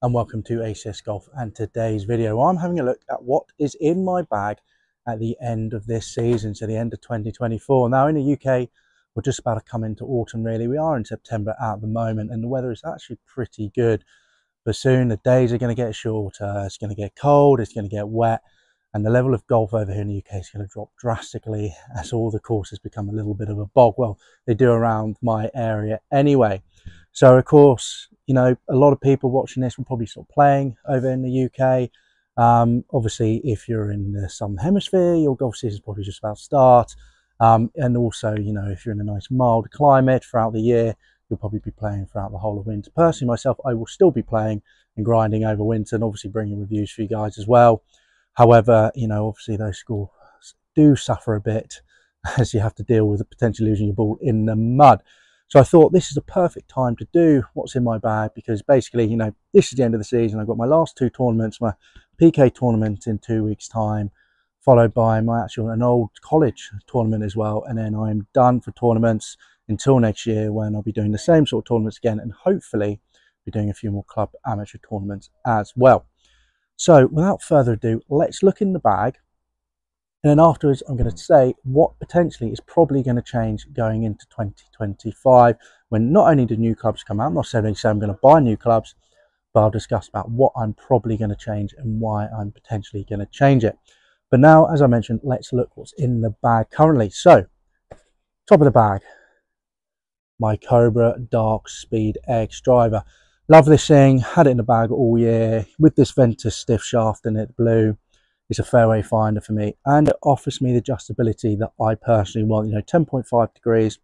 and welcome to ACS Golf. And today's video, I'm having a look at what is in my bag at the end of this season, so the end of 2024. Now in the UK, we're just about to come into autumn really. We are in September at the moment and the weather is actually pretty good. But soon the days are going to get shorter, it's going to get cold, it's going to get wet, and the level of golf over here in the UK is going to drop drastically as all the courses become a little bit of a bog. Well, they do around my area anyway. So of course, you know, a lot of people watching this will probably stop playing over in the UK. Obviously, if you're in the Southern Hemisphere, your golf season is probably just about to start. And also, you know, if you're in a nice mild climate throughout the year, you'll probably be playing throughout the whole of winter. Personally, myself, I will still be playing and grinding over winter and obviously bringing reviews for you guys as well. However, you know, obviously those scores do suffer a bit as you have to deal with potentially losing your ball in the mud. So I thought this is a perfect time to do what's in my bag because basically, you know, this is the end of the season. I've got my last two tournaments, my PK tournament in 2 weeks' time, followed by an old college tournament as well. And then I'm done for tournaments until next year when I'll be doing the same sort of tournaments again and hopefully be doing a few more club amateur tournaments as well. So without further ado, let's look in the bag. And then afterwards, I'm going to say what potentially is probably going to change going into 2025 when not only do new clubs come out, I'm not necessarily saying I'm going to buy new clubs, but I'll discuss about what I'm probably going to change and why I'm potentially going to change it. But now, as I mentioned, let's look what's in the bag currently. So, top of the bag, my Cobra Dark Speed X driver. Love this thing, had it in the bag all year with this Ventus stiff shaft in it, blue. It's a fairway finder for me and it offers me the adjustability that I personally want. You know, 10.5 degrees,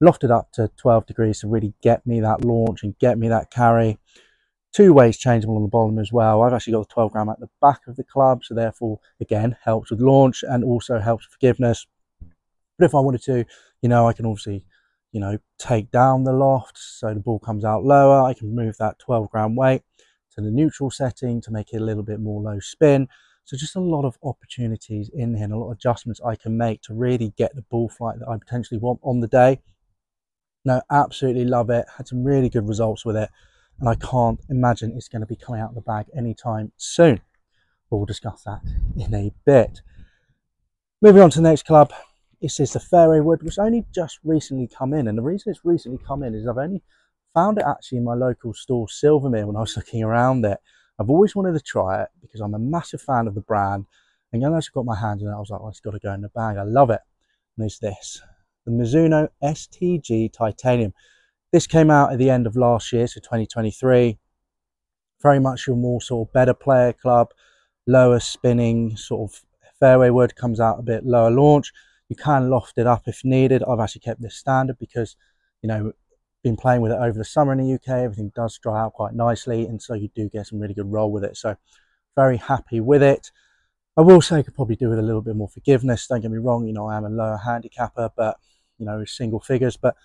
lofted up to 12 degrees to really get me that launch and get me that carry. 2 ways changeable on the bottom as well. I've actually got the 12 gram at the back of the club, so therefore, again, helps with launch and also helps with forgiveness. But if I wanted to, you know, I can obviously, you know, take down the loft so the ball comes out lower. I can move that 12 gram weight to the neutral setting to make it a little bit more low spin. So just a lot of opportunities in here and a lot of adjustments I can make to really get the ball flight that I potentially want on the day. No, absolutely love it. Had some really good results with it. And I can't imagine it's going to be coming out of the bag anytime soon. But we'll discuss that in a bit. Moving on to the next club. This is the Fairway Wood, which only just recently come in. And the reason it's recently come in is I've only found it actually in my local store, Silvermere, when I was looking around it. I've always wanted to try it because I'm a massive fan of the brand. And when I got my hands on it, I was like, oh, it's got to go in the bag. I love it. And it's this, the Mizuno STG Titanium. This came out at the end of last year, so 2023. Very much your more sort of better player club, lower spinning sort of fairway wood, comes out a bit lower launch. You can loft it up if needed. I've actually kept this standard because, you know, been playing with it over the summer in the UK. Everything does dry out quite nicely, and so you do get some really good roll with it. So very happy with it. I will say I could probably do with a little bit more forgiveness. Don't get me wrong, you know, I am a lower handicapper, but, you know, single figures, but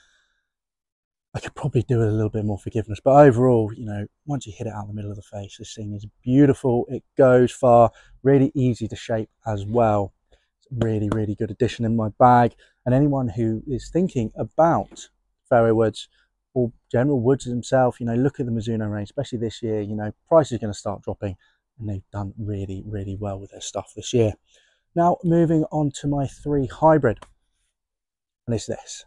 I could probably do with a little bit more forgiveness. But overall, you know, once you hit it out in the middle of the face, this thing is beautiful. It goes far, really easy to shape as well. It's a really, really good addition in my bag. And anyone who is thinking about fairway woods or general woods themselves, you know, look at the Mizuno range, especially this year. You know, price is going to start dropping and they've done really, really well with their stuff this year. Now, moving on to my 3 hybrid. And it's this.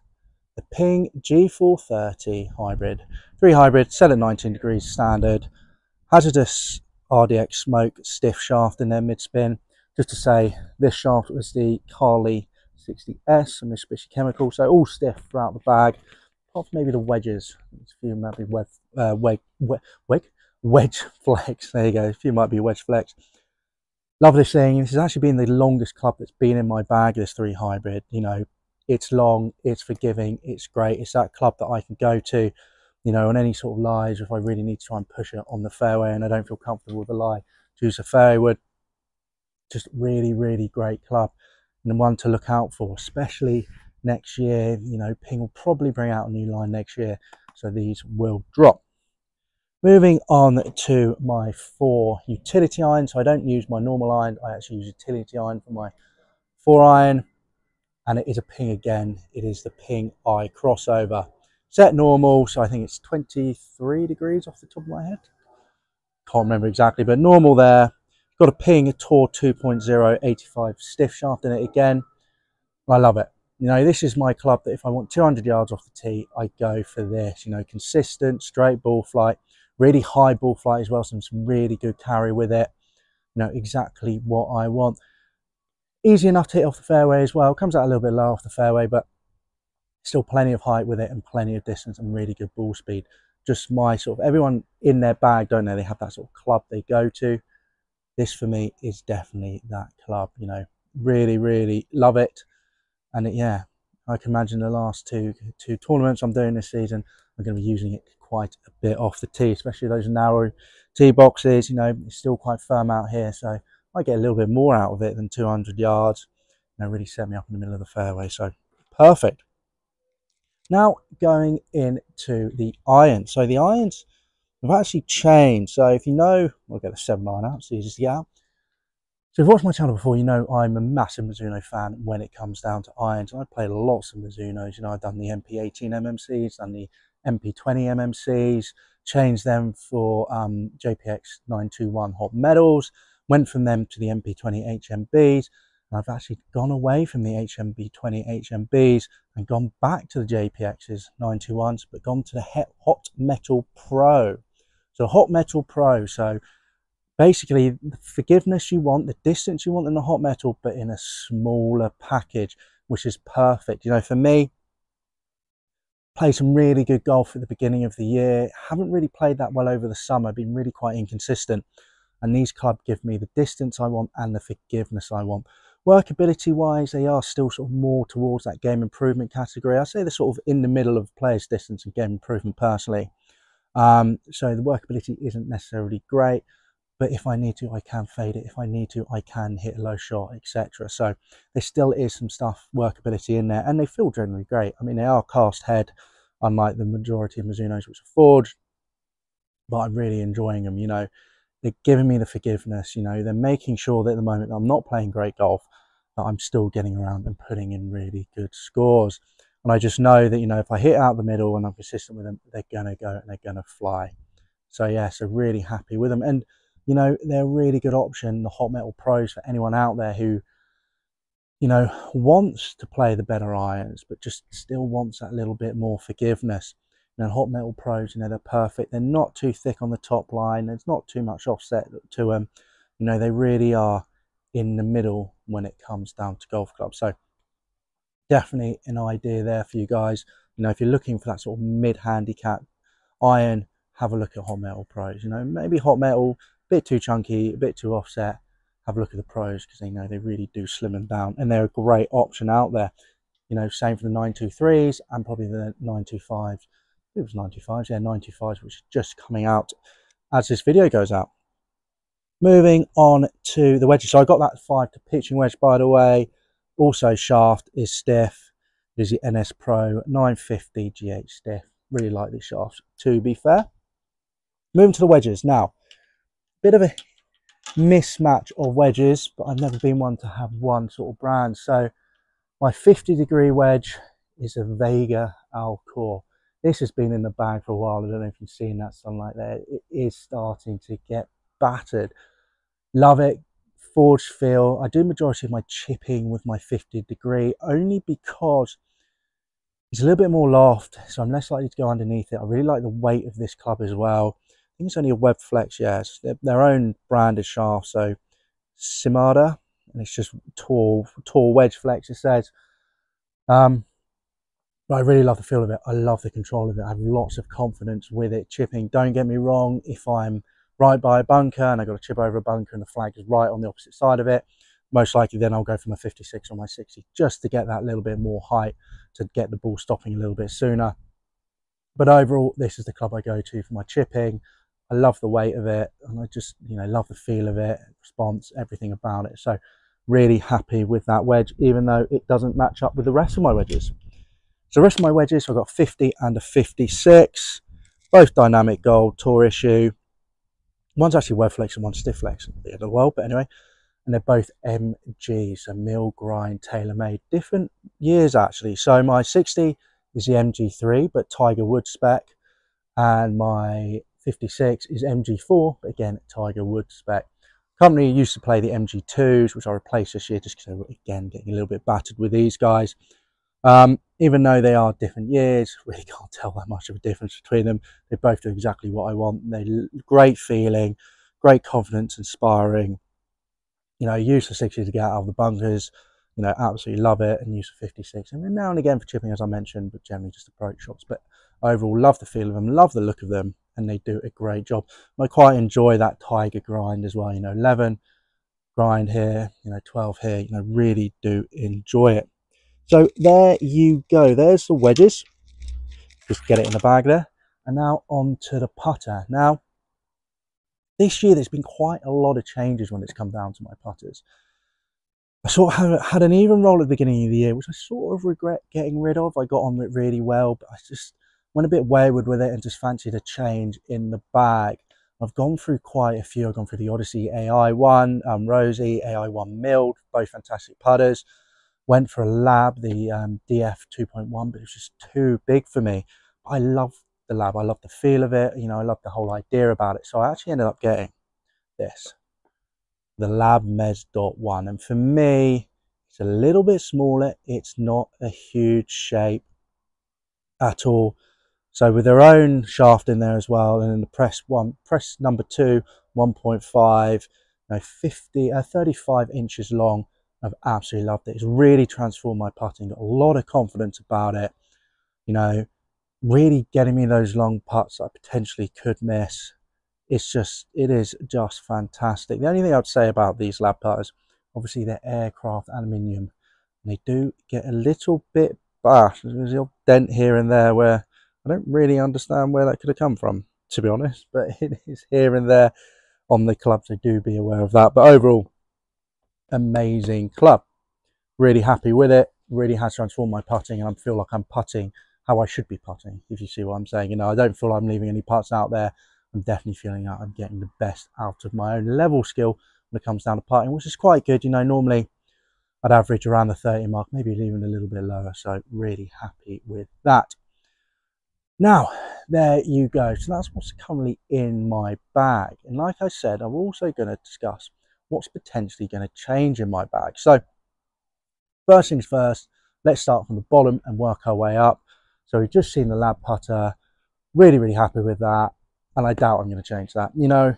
The Ping G430 hybrid. 3 hybrid, set at 19 degrees standard. Hazardous RDX smoke stiff shaft in their mid spin. Just to say, this shaft was the Carly 60S from Mitsubishi Chemical, so all stiff throughout the bag. Apart from maybe the wedges. A few might be wedge flex. There you go. A few might be wedge flex. Love this thing. This has actually been the longest club that's been in my bag, this 3 hybrid. You know, it's long, it's forgiving, it's great. It's that club that I can go to, you know, on any sort of lies. If I really need to try and push it on the fairway and I don't feel comfortable with the lie, choose a fairway wood. Just really, really great club and one to look out for, especially next year. You know, Ping will probably bring out a new line next year, so these will drop. Moving on to my 4 utility irons. So I don't use my normal iron, I actually use utility iron for my 4 iron. And it is a Ping again. It is the Ping I crossover. Set normal, so I think it's 23 degrees off the top of my head. can't remember exactly, but normal there. Got a Ping, a Tour 2.0, 85 stiff shaft in it again. I love it. You know, this is my club that if I want 200 yards off the tee, I go for this. You know, consistent, straight ball flight, really high ball flight as well, some really good carry with it. You know, exactly what I want. Easy enough to hit off the fairway as well. Comes out a little bit low off the fairway, but still plenty of height with it and plenty of distance and really good ball speed. Just my sort of, everyone in their bag, don't they? They have that sort of club they go to. This for me is definitely that club, you know, really, really love it. And yeah, I can imagine the last two tournaments I'm doing this season, I'm going to be using it quite a bit off the tee, especially those narrow tee boxes. You know, it's still quite firm out here, so I get a little bit more out of it than 200 yards. You know, really set me up in the middle of the fairway, so perfect. Now going into the irons. So the irons have actually changed. So if you know, we'll get the 7-iron out, it's easy to get out. So if you've watched my channel before, you know I'm a massive Mizuno fan when it comes down to irons. I've played lots of Mizunos. You know, I've done the MP18 MMCs, done the MP20 MMCs, changed them for JPX 921 hot metals, went from them to the MP20 HMBs. And I've actually gone away from the HMB20 HMBs and gone back to the JPXs 921s, but gone to the Hot Metal Pro. So Hot Metal Pro, so basically the forgiveness you want, the distance you want in the hot metal, but in a smaller package, which is perfect. You know, for me, played some really good golf at the beginning of the year. Haven't really played that well over the summer, been really quite inconsistent. And these clubs give me the distance I want and the forgiveness I want. Workability wise, they are still sort of more towards that game improvement category. I say they're sort of in the middle of player's distance and game improvement personally. So the workability isn't necessarily great. But if I need to, I can fade it. If I need to, I can hit a low shot, etc. So there still is some stuff, workability in there, and they feel generally great. I mean, they are cast head, unlike the majority of Mizunos, which are forged, but I'm really enjoying them. You know, they're giving me the forgiveness. You know, they're making sure that at the moment I'm not playing great golf, that I'm still getting around and putting in really good scores. And I just know that, you know, if I hit out the middle and I'm consistent with them, they're going to go and they're going to fly. So yeah, so really happy with them. And you know, they're a really good option, the Hot Metal Pros, for anyone out there who, you know, wants to play the better irons, but just still wants that little bit more forgiveness. You know, Hot Metal Pros, you know, they're perfect. They're not too thick on the top line. There's not too much offset to them. You know, they really are in the middle when it comes down to golf clubs. So definitely an idea there for you guys. You know, if you're looking for that sort of mid-handicap iron, have a look at Hot Metal Pros. You know, maybe Hot Metal, bit too chunky, a bit too offset. Have a look at the Pros, because they know they really do slim them down, and they're a great option out there. You know, same for the 923s and probably the 925s. It was 925s, yeah, 925s, which is just coming out as this video goes out. Moving on to the wedges. So I got that 5 to pitching wedge, by the way. Also shaft is stiff. There's the NS Pro 950 GH stiff. Really like these shafts, to be fair. Moving to the wedges now. Bit of a mismatch of wedges, but I've never been one to have one sort of brand. So my 50-degree wedge is a Vega Alcor. This has been in the bag for a while. I don't know if you've seen that sunlight there. It is starting to get battered. Love it. Forged feel. I do majority of my chipping with my 50-degree only because it's a little bit more loft, so I'm less likely to go underneath it. I really like the weight of this club as well. I think it's only a Web Flex, yes. Yeah, their own branded shaft, so Simada, and it's just tall wedge flex, it says. But I really love the feel of it. I love the control of it. I have lots of confidence with it chipping. Don't get me wrong, if I'm right by a bunker and I've got to chip over a bunker and the flag is right on the opposite side of it, most likely then I'll go for my 56 or my 60 just to get that little bit more height, to get the ball stopping a little bit sooner. But overall, this is the club I go to for my chipping. I love the weight of it, and I just, you know, love the feel of it, response, everything about it. So really happy with that wedge, even though it doesn't match up with the rest of my wedges. So the rest of my wedges, I've got a 50 and a 56, both dynamic gold, tour issue. One's actually web flex and one's stiff flex, the other world, but anyway. And they're both MGs, so mill grind, tailor-made, different years actually. So my 60 is the MG3, but Tiger Woods spec, and my 56 is MG4, but again, Tiger Wood spec. Company used to play the MG2s, which I replaced this year just because they were, again, getting a little bit battered with these guys. Even though they are different years, really can't tell that much of a difference between them. They both do exactly what I want. They're great feeling, great confidence inspiring. You know, use for 60 to get out of the bunkers, you know, absolutely love it, and use for 56. And then now and again for chipping, as I mentioned, but generally just approach shots. But overall, love the feel of them, love the look of them, and they do a great job. And I quite enjoy that Tiger grind as well, you know, 11 grind here, you know, 12 here, you know, really do enjoy it. So there you go, there's the wedges. Just get it in the bag there. And now on to the putter. Now, this year there's been quite a lot of changes when it's come down to my putters. I sort of had an even roll at the beginning of the year, which I sort of regret getting rid of. I got on with it really well, but I just went a bit wayward with it and just fancied a change in the bag. I've gone through quite a few. I've gone through the Odyssey AI1, Rosie, AI1 Milled, both fantastic putters. Went for a Lab, the DF 2.1, but it was just too big for me. I love the Lab. I love the feel of it. You know, I love the whole idea about it. So I actually ended up getting this, the Lab Mez.1. And for me, it's a little bit smaller. It's not a huge shape at all. So with their own shaft in there as well, and then the press number 2, 1.5, you know, 35 inches long. I've absolutely loved it. It's really transformed my putting. Got a lot of confidence about it. You know, really getting me those long putts that I potentially could miss. It is just fantastic. The only thing I'd say about these Lab putters, obviously they're aircraft aluminium, and they do get a little bit bashed. There's a little dent here and there where I don't really understand where that could have come from, to be honest, but it is here and there on the club, so do be aware of that. But overall, amazing club. Really happy with it. Really has transformed my putting, and I feel like I'm putting how I should be putting, if you see what I'm saying. You know, I don't feel I'm leaving any putts out there. I'm definitely feeling like I'm getting the best out of my own level skill when it comes down to putting, which is quite good. You know, normally I'd average around the 30 mark, maybe even a little bit lower, so really happy with that. Now, there you go. So that's what's currently in my bag. And like I said, I'm also going to discuss what's potentially going to change in my bag. So first things first, let's start from the bottom and work our way up. So we've just seen the Lab putter, really happy with that, and I doubt I'm going to change that. You know,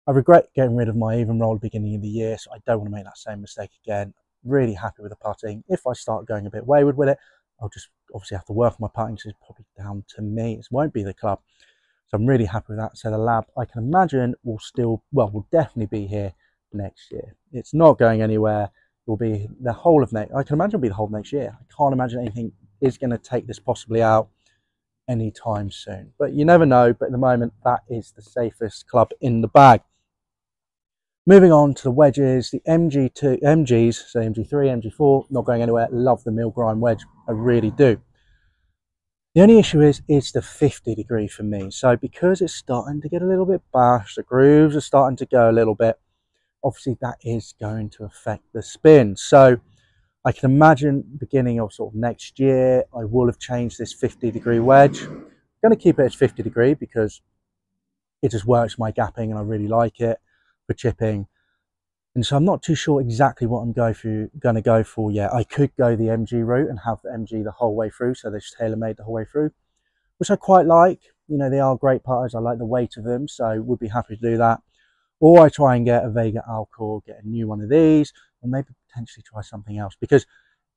I regret getting rid of my even roll at the beginning of the year, so I don't want to make that same mistake again. Really happy with the putting. If I start going a bit wayward with it, I'll just obviously have to work on my putting, so it's probably down to me. It won't be the club. So I'm really happy with that. So the Lab, I can imagine, will definitely be here next year. It's not going anywhere. It will be the whole of next. I can imagine it'll be the whole of next year. I can't imagine anything is going to take this possibly out anytime soon. But you never know. But at the moment, that is the safest club in the bag. Moving on to the wedges, the MGs, so MG3, MG4, not going anywhere. Love the mill grind wedge. I really do. The only issue is it's the 50 degree for me. So because it's starting to get a little bit bashed, the grooves are starting to go a little bit, obviously that is going to affect the spin. So I can imagine beginning of sort of next year, I will have changed this 50 degree wedge. I'm going to keep it as 50 degree because it just works my gapping and I really like it for chipping. And so I'm not too sure exactly what I'm going to go for yet. I could go the MG route and have the MG the whole way through, so they're tailor-made the whole way through, which I quite like. You know, they are great putters. I like the weight of them, so would be happy to do that. Or I try and get a Vega Alcor, get a new one of these, or maybe potentially try something else, because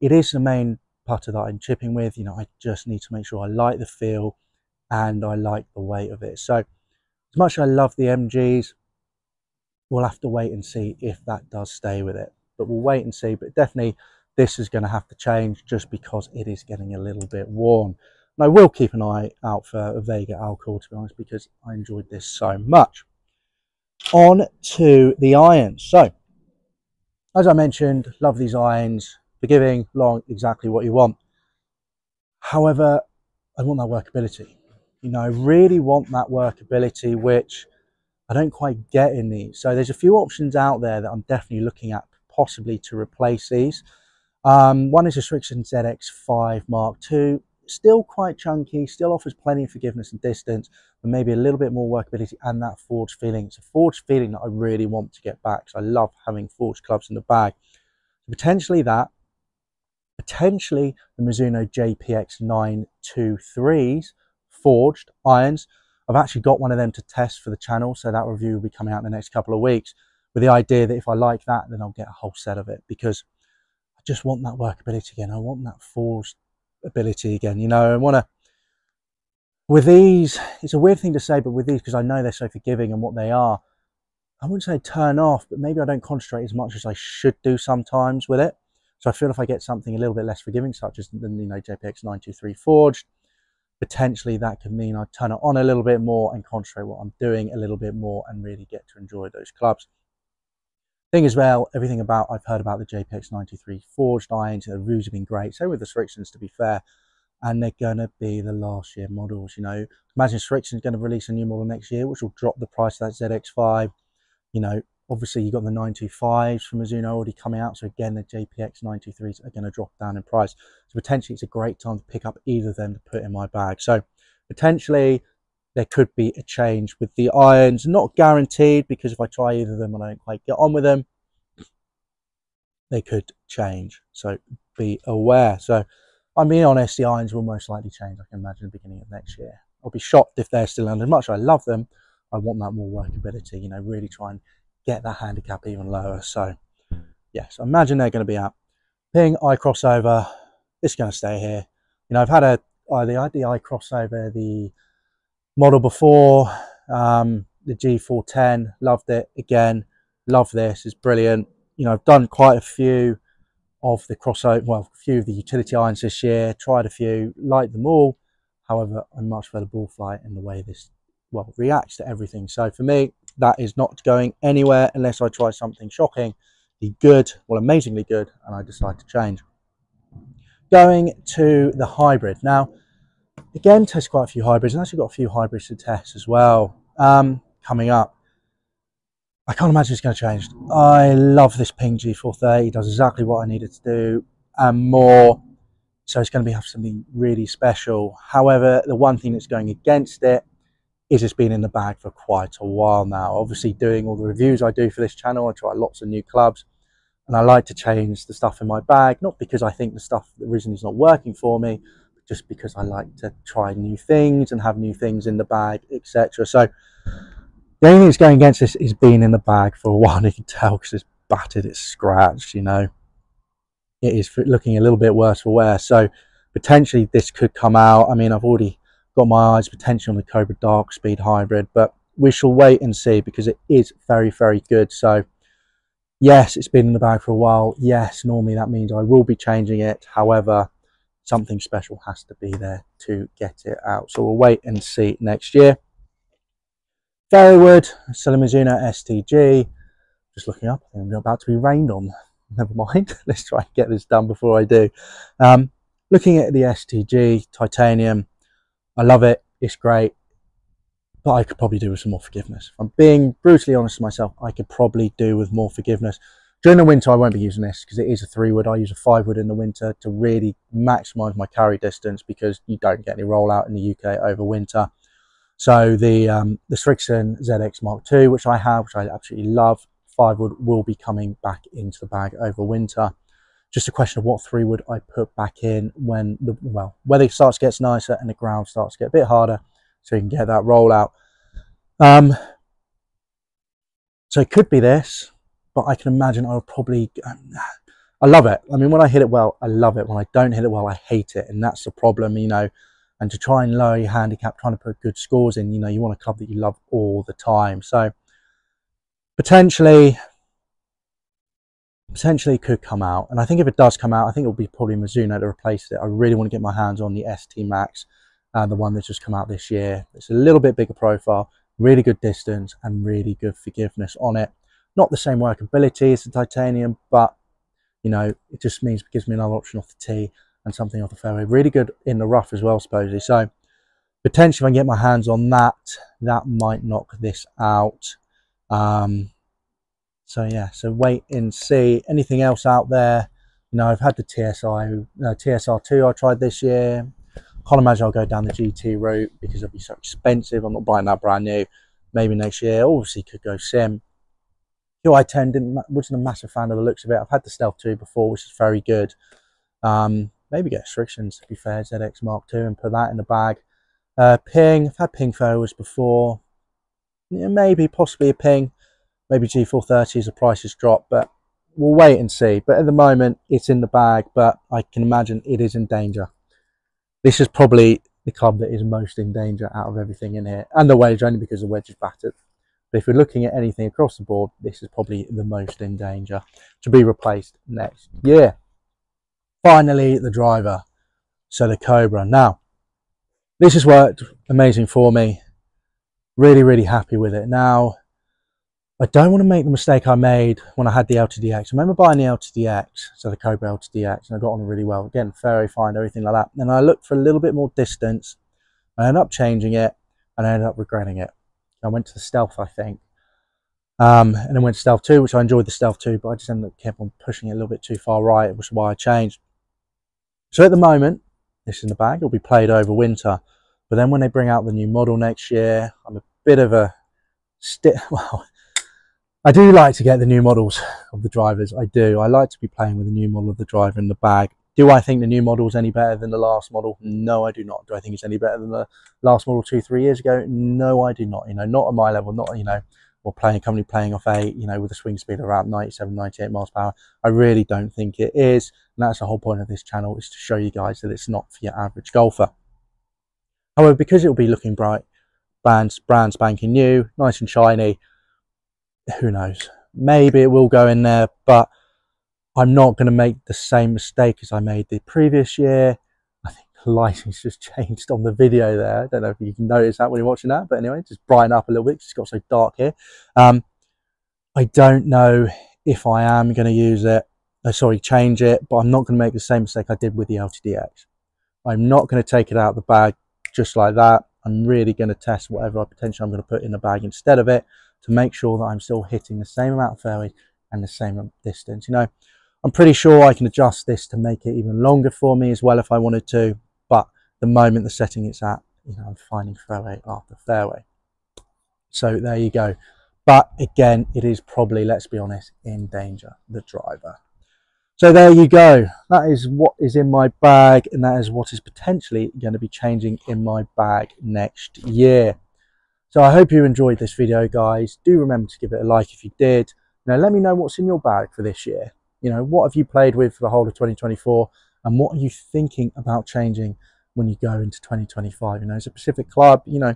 it is the main putter that I'm chipping with. You know, I just need to make sure I like the feel and I like the weight of it. So as much as I love the MGs, we'll have to wait and see if that does stay with it. But we'll wait and see. But definitely this is going to have to change just because it is getting a little bit worn. And I will keep an eye out for a Vega Alcor, to be honest, because I enjoyed this so much. On to the irons. So, as I mentioned, love these irons. Forgiving, long, exactly what you want. However, I want that workability. You know, I really want that workability, which I don't quite get in these. So there's a few options out there that I'm definitely looking at possibly to replace these. One is a Strixon ZX5 Mark II. still quite chunky, still offers plenty of forgiveness and distance, but maybe a little bit more workability and that forged feeling. It's a forged feeling that I really want to get back, so I love having forged clubs in the bag. Potentially that, potentially the Mizuno JPX 923s, forged irons. I've actually got one of them to test for the channel, so that review will be coming out in the next couple of weeks, with the idea that if I like that, then I'll get a whole set of it, because I just want that workability again. I want that forged ability again, you know. I want to, with these, it's a weird thing to say, but with these, because I know they're so forgiving and what they are, I wouldn't say turn off, but maybe I don't concentrate as much as I should do sometimes with it. So I feel if I get something a little bit less forgiving, such as the, you know, JPX 923 forged, potentially that could mean I turn it on a little bit more and concentrate what I'm doing a little bit more and really get to enjoy those clubs. Thing as well, everything about I've heard about the JPX 923 forged irons, the reviews have been great. So with the Strixons, to be fair, and they're going to be the last year models. You know, imagine Strixon's going to release a new model next year, which will drop the price of that ZX5. You know, obviously you've got the 925s from Mizuno already coming out, so again the JPX 923s are going to drop down in price. So potentially it's a great time to pick up either of them to put in my bag. So potentially there could be a change with the irons, not guaranteed, because if I try either of them and I don't quite get on with them, they could change. So be aware. So I'm being honest, the irons will most likely change, I can imagine, at the beginning of next year. I'll be shocked if they're still under. As much as I love them, I want that more workability, you know, really try and get that handicap even lower. So yes, I imagine they're going to be out. Ping eye crossover, it's going to stay here. You know, I've had the eye crossover, the model before, the G410, loved it. Again, love this, it's brilliant. You know, I've done quite a few of the crossover, well, a few of the utility irons this year, tried a few, liked them all. However, I much prefer the ball flight and the way this, well, reacts to everything. So for me, that is not going anywhere unless I try something shockingly good, well, amazingly good, and I decide to change. Going to the hybrid. Now, again, test quite a few hybrids, and actually got a few hybrids to test as well coming up. I can't imagine it's going to change. I love this Ping G430. It does exactly what I need it to do and more. So it's going to have something really special. However, the one thing that's going against it is it's been in the bag for quite a while now. Obviously, doing all the reviews I do for this channel, I try lots of new clubs, and I like to change the stuff in my bag, not because I think the stuff originally is not working for me, but just because I like to try new things and have new things in the bag, etc. So the only thing that's going against this is being in the bag for a while. You can tell because it's battered, it's scratched, you know. It is looking a little bit worse for wear. So potentially this could come out. I mean, I've already got my eyes potentially on the Cobra Dark Speed Hybrid, but we shall wait and see because it is very, very good. So yes, it's been in the bag for a while. Yes, normally that means I will be changing it. However, something special has to be there to get it out. So we'll wait and see next year. Ferrywood, still a Mizuno STG. Just looking up, I think I'm about to be rained on. Never mind, let's try and get this done before I do. Looking at the STG titanium, I love it, it's great, but I could probably do with some more forgiveness. If I'm being brutally honest with myself, I could probably do with more forgiveness. During the winter I won't be using this because it is a 3-wood. I use a 5-wood in the winter to really maximise my carry distance because you don't get any rollout in the UK over winter. So the Strixon ZX Mark II, which I have, which I absolutely love, 5-wood will be coming back into the bag over winter. Just a question of what 3-wood I put back in when the, well, weather starts to get nicer and the ground starts to get a bit harder, so you can get that rollout. So it could be this, but I can imagine I'll probably, I love it. I mean, when I hit it well, I love it. When I don't hit it well, I hate it, and that's the problem, you know. And to try and lower your handicap, trying to put good scores in, you know, you want a club that you love all the time. So potentially could come out, and I think if it does come out, I think it'll be probably Mizuno to replace it. I really want to get my hands on the ST Max, the one that's just come out this year. It's a little bit bigger profile, really good distance, and really good forgiveness on it. Not the same workability as the titanium, but you know, it just means it gives me another option off the tee and something off the fairway. Really good in the rough as well, supposedly. So potentially, if I can get my hands on that, that might knock this out. So yeah, so wait and see. Anything else out there? You know, I've had the TSR2 I tried this year. Can't imagine I'll go down the GT route because it'll be so expensive. I'm not buying that brand new. Maybe next year. Obviously could go sim. QI10 wasn't a massive fan of the looks of it. I've had the Stealth 2 before, which is very good. Maybe get restrictions, to be fair, ZX Mark II, and put that in the bag. Ping, I've had Ping forwards before. Yeah, maybe, possibly a Ping. Maybe G430 as the prices drop, but we'll wait and see. But at the moment, it's in the bag, but I can imagine it is in danger. This is probably the club that is most in danger out of everything in here. And the Wedge, only because the Wedge is battered. But if we're looking at anything across the board, this is probably the most in danger to be replaced next year. Finally, the driver. So the Cobra. Now, this has worked amazing for me. Really, really happy with it. Now, I don't want to make the mistake I made when I had the LTDX. I remember buying the LTDX, so the Cobra LTDX, and I got on really well. Again, fairway find, everything like that. And I looked for a little bit more distance. I ended up changing it, and I ended up regretting it. I went to the Stealth, I think. And then went to Stealth 2, which I enjoyed the Stealth 2, but I just ended up kept on pushing it a little bit too far right, which is why I changed. So at the moment, this is in the bag. It'll be played over winter. But then when they bring out the new model next year, I'm a bit of a well, I do like to get the new models of the drivers. I do. I like to be playing with the new model of the driver in the bag. Do I think the new model is any better than the last model? No, I do not. Do I think it's any better than the last model 2-3 years ago? No, I do not. You know, not at my level, not, you know, or playing a company playing off a, you know, with a swing speed of around 97, 98 miles per hour. I really don't think it is. And that's the whole point of this channel, is to show you guys that it's not for your average golfer. However, because it will be looking bright, brand spanking new, nice and shiny, who knows? Maybe it will go in there, but I'm not going to make the same mistake as I made the previous year. I think the lighting's just changed on the video there. I don't know if you can notice that when you're watching that, but anyway, just brighten up a little bit. It's got so dark here. I don't know if I am going to use it. Change it, but I'm not going to make the same mistake I did with the LTDX. I'm not going to take it out of the bag just like that. I'm really going to test whatever potential I'm going to put in the bag instead of it, to make sure that I'm still hitting the same amount of fairways and the same distance. You know, I'm pretty sure I can adjust this to make it even longer for me as well if I wanted to, but the moment the setting it's at, you know, I'm finding fairway after fairway. So there you go. But again, it is probably, let's be honest, in danger, the driver. So there you go. That is what is in my bag, and that is what is potentially going to be changing in my bag next year. So I hope you enjoyed this video, guys. Do remember to give it a like if you did. You know, let me know what's in your bag for this year. You know, what have you played with for the whole of 2024, and what are you thinking about changing when you go into 2025? You know, is a specific club, you know,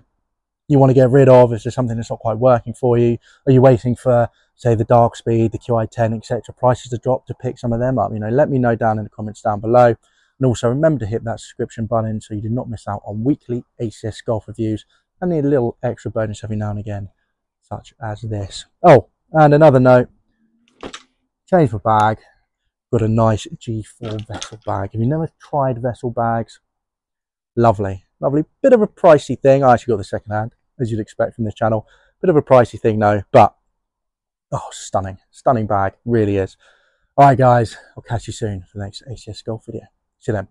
you want to get rid of? Is there something that's not quite working for you? Are you waiting for, say, the Dark Speed, the QI10, etc., prices to drop to pick some of them up? You know, let me know down in the comments down below. And also remember to hit that subscription button so you do not miss out on weekly ACS golf reviews and a little extra bonus every now and again, such as this. Oh, and another note, change my bag. Got a nice G4 Vessel bag. If you've never tried Vessel bags, lovely, lovely. Bit of a pricey thing. I actually got the second hand, as you'd expect from this channel. Bit of a pricey thing, no, but oh, stunning, stunning bag, really is. All right, guys, I'll catch you soon for the next ACS golf video. See you then.